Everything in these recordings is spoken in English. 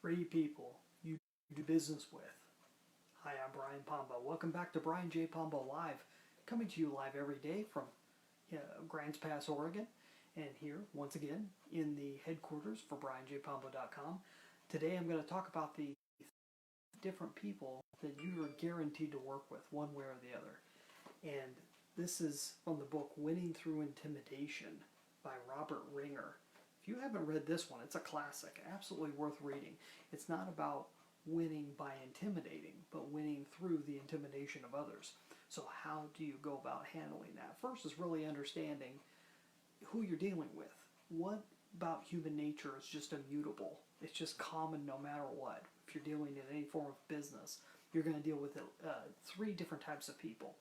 Three people you do business with. Hi, I'm Brian Pombo. Welcome back to Brian J. Pombo Live, coming to you live every day from Grants Pass, Oregon, and here once again in the headquarters for BrianJPombo.com. Today I'm going to talk about the different people that you are guaranteed to work with one way or the other. And this is from the book Winning Through Intimidation by Robert Ringer. If you haven't read this one, it's a classic, absolutely worth reading. It's not about winning by intimidating, but winning through the intimidation of others. So how do you go about handling that? First is really understanding who you're dealing with. What about human nature is just immutable? It's just common no matter what. If you're dealing in any form of business, you're going to deal with three different types of people.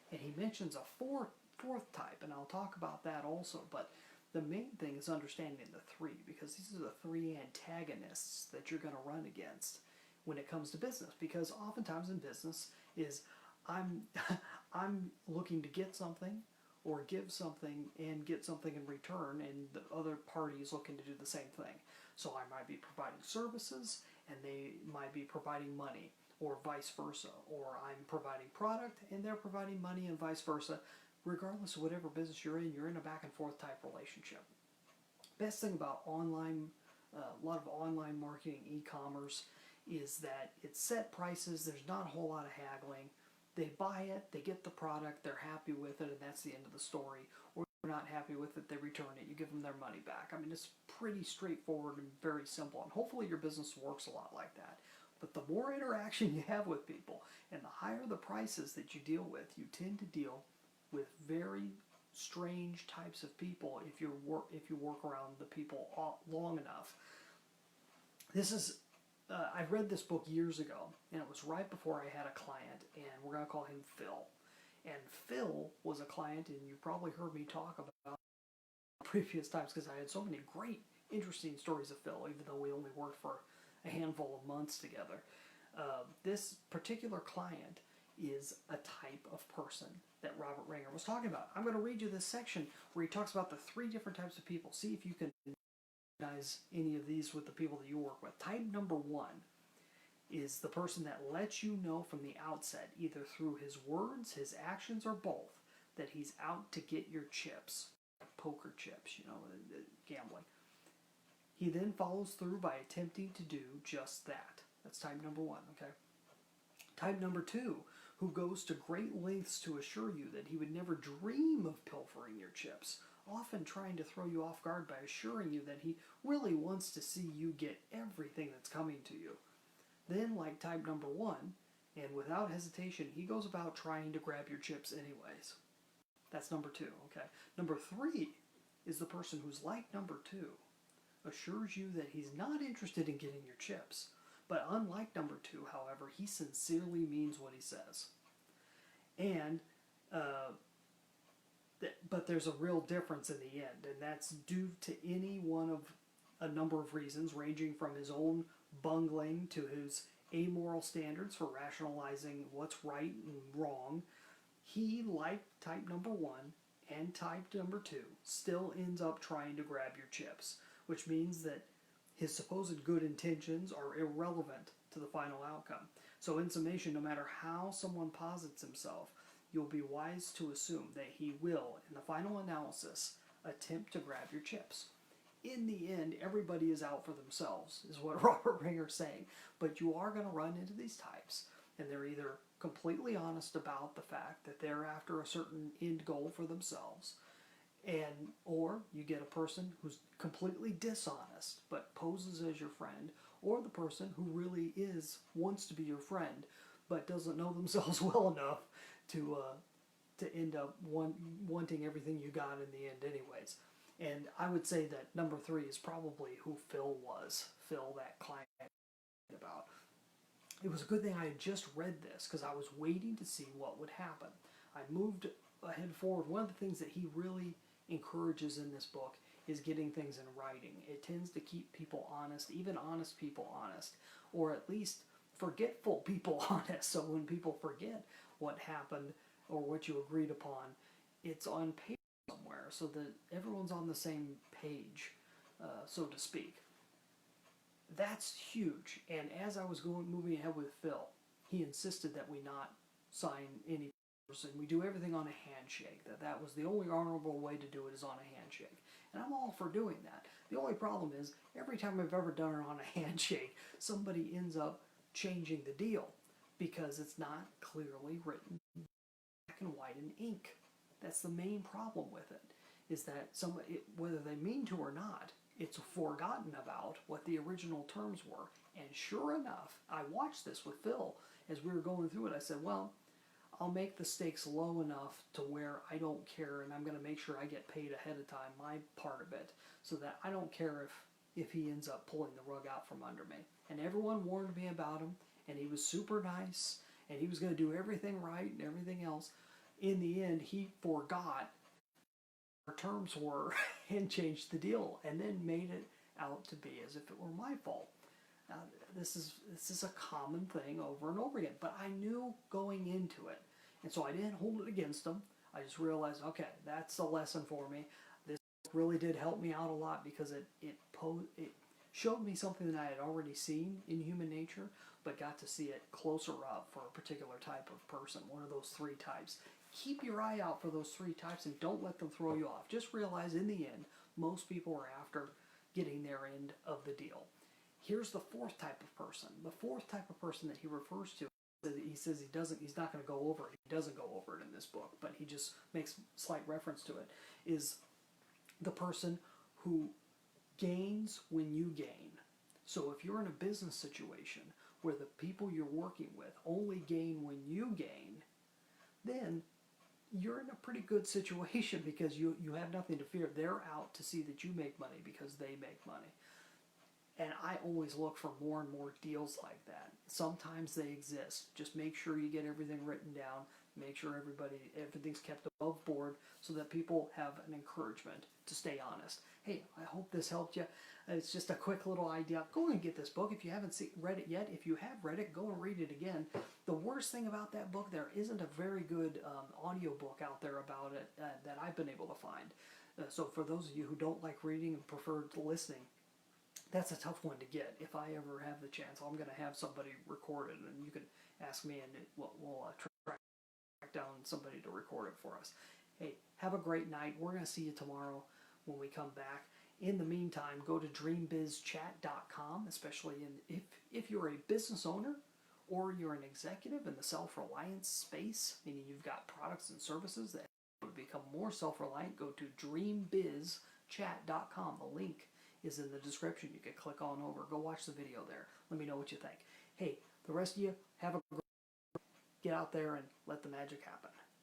And he mentions a fourth type, and I'll talk about that also. But the main thing is understanding the three, because these are the three antagonists that you're going to run against when it comes to business. Because oftentimes in business is I'm looking to get something or give something and get something in return, and the other party is looking to do the same thing. So I might be providing services and they might be providing money, or vice versa. Or I'm providing product and they're providing money, and vice versa. Regardless of whatever business you're in a back and forth type relationship. Best thing about online, a lot of online marketing, e-commerce, is that it's set prices. There's not a whole lot of haggling. They buy it, they get the product, they're happy with it, and that's the end of the story. Or if they're not happy with it, they return it, you give them their money back. I mean, it's pretty straightforward and very simple, and hopefully your business works a lot like that. But the more interaction you have with people, and the higher the prices that you deal with, you tend to deal with very strange types of people if you work around the people long enough. This is I read this book years ago, and it was right before I had a client, and we're going to call him Phil. And Phil was a client, and you probably heard me talk about previous times because I had so many great, interesting stories of Phil, even though we only worked for a handful of months together. This particular client is a type of person that Robert Ringer was talking about. I'm going to read you this section where he talks about the three different types of people. See if you can recognize any of these with the people that you work with. Type number one is the person that lets you know from the outset, either through his words, his actions, or both, that he's out to get your chips, poker chips, gambling. He then follows through by attempting to do just that. That's type number one, okay? Type number two, who goes to great lengths to assure you that he would never dream of pilfering your chips, often trying to throw you off guard by assuring you that he really wants to see you get everything that's coming to you. Then, like type number one, and without hesitation, he goes about trying to grab your chips anyways. That's number two, okay? Number three is the person who's like number two, assures you that he's not interested in getting your chips. But unlike number two, however, he sincerely means what he says. And, but there's a real difference in the end, and that's due to any one of a number of reasons, ranging from his own bungling to his amoral standards for rationalizing what's right and wrong. He, like type number one and type number two, still ends up trying to grab your chips, which means that his supposed good intentions are irrelevant to the final outcome. So in summation, no matter how someone posits himself, you'll be wise to assume that he will, in the final analysis, attempt to grab your chips. In the end, everybody is out for themselves, is what Robert Ringer's saying. But you are going to run into these types, and they're either completely honest about the fact that they're after a certain end goal for themselves, or you get a person who's completely dishonest but poses as your friend, or the person who really wants to be your friend but doesn't know themselves well enough to end up wanting everything you got in the end anyways. And I would say that number three is probably who Phil was. Phil, that client about. It was a good thing I had just read this because I was waiting to see what would happen. I moved ahead forward. One of the things that he really encourages in this book is getting things in writing. It tends to keep people honest, even honest people honest, or at least forgetful people honest. So when people forget what happened or what you agreed upon, it's on paper somewhere so that everyone's on the same page, so to speak. that's huge. And as I was moving ahead with Phil, he insisted that we not sign any papers and we do everything on a handshake. That was the only honorable way to do it, is on a handshake. And I'm all for doing that. The only problem is every time I've ever done it on a handshake, somebody ends up changing the deal because it's not clearly written black and white in ink. That's the main problem with it, is that whether they mean to or not, it's forgotten about what the original terms were. And sure enough, I watched this with Phil as we were going through it. I said, well, I'll make the stakes low enough to where I don't care, and I'm going to make sure I get paid ahead of time, my part of it, so that I don't care if he ends up pulling the rug out from under me. And everyone warned me about him, and he was super nice, and he was going to do everything right and everything else. In the end, he forgot our terms were and changed the deal, and then made it out to be as if it were my fault. Now, this is a common thing over and over again, but I knew going into it, and so I didn't hold it against him. I just realized, okay, that's a lesson for me. This really did help me out a lot, because it showed me something that I had already seen in human nature, but got to see it closer up for a particular type of person, one of those three types. Keep your eye out for those three types and don't let them throw you off. Just realize in the end, most people are after getting their end of the deal. Here's the fourth type of person. The fourth type of person that he refers to, he says he's not going to go over it. He doesn't go over it in this book, but he just makes slight reference to it, is the person who gains when you gain. So if you're in a business situation where the people you're working with only gain when you gain, then you're in a pretty good situation, because you have nothing to fear. They're out to see that you make money because they make money. And I always look for more and more deals like that. Sometimes they exist. Just make sure you get everything written down. Make sure everything's kept above board, so that people have an encouragement to stay honest. Hey, I hope this helped you. It's just a quick little idea. Go and get this book if you haven't read it yet. If you have read it, go and read it again. The worst thing about that book, there isn't a very good audio book out there about it that I've been able to find. So for those of you who don't like reading and prefer listening, that's a tough one to get. If I ever have the chance, I'm going to have somebody record it, and you can ask me, and we'll track down somebody to record it for us. Hey, have a great night. We're going to see you tomorrow when we come back. In the meantime, go to dreambizchat.com, especially if you're a business owner or you're an executive in the self-reliance space, meaning you've got products and services that would become more self-reliant. Go to dreambizchat.com. The link is in the description. You can click on over. Go watch the video there. Let me know what you think. Hey, the rest of you, have a great, get out there and let the magic happen.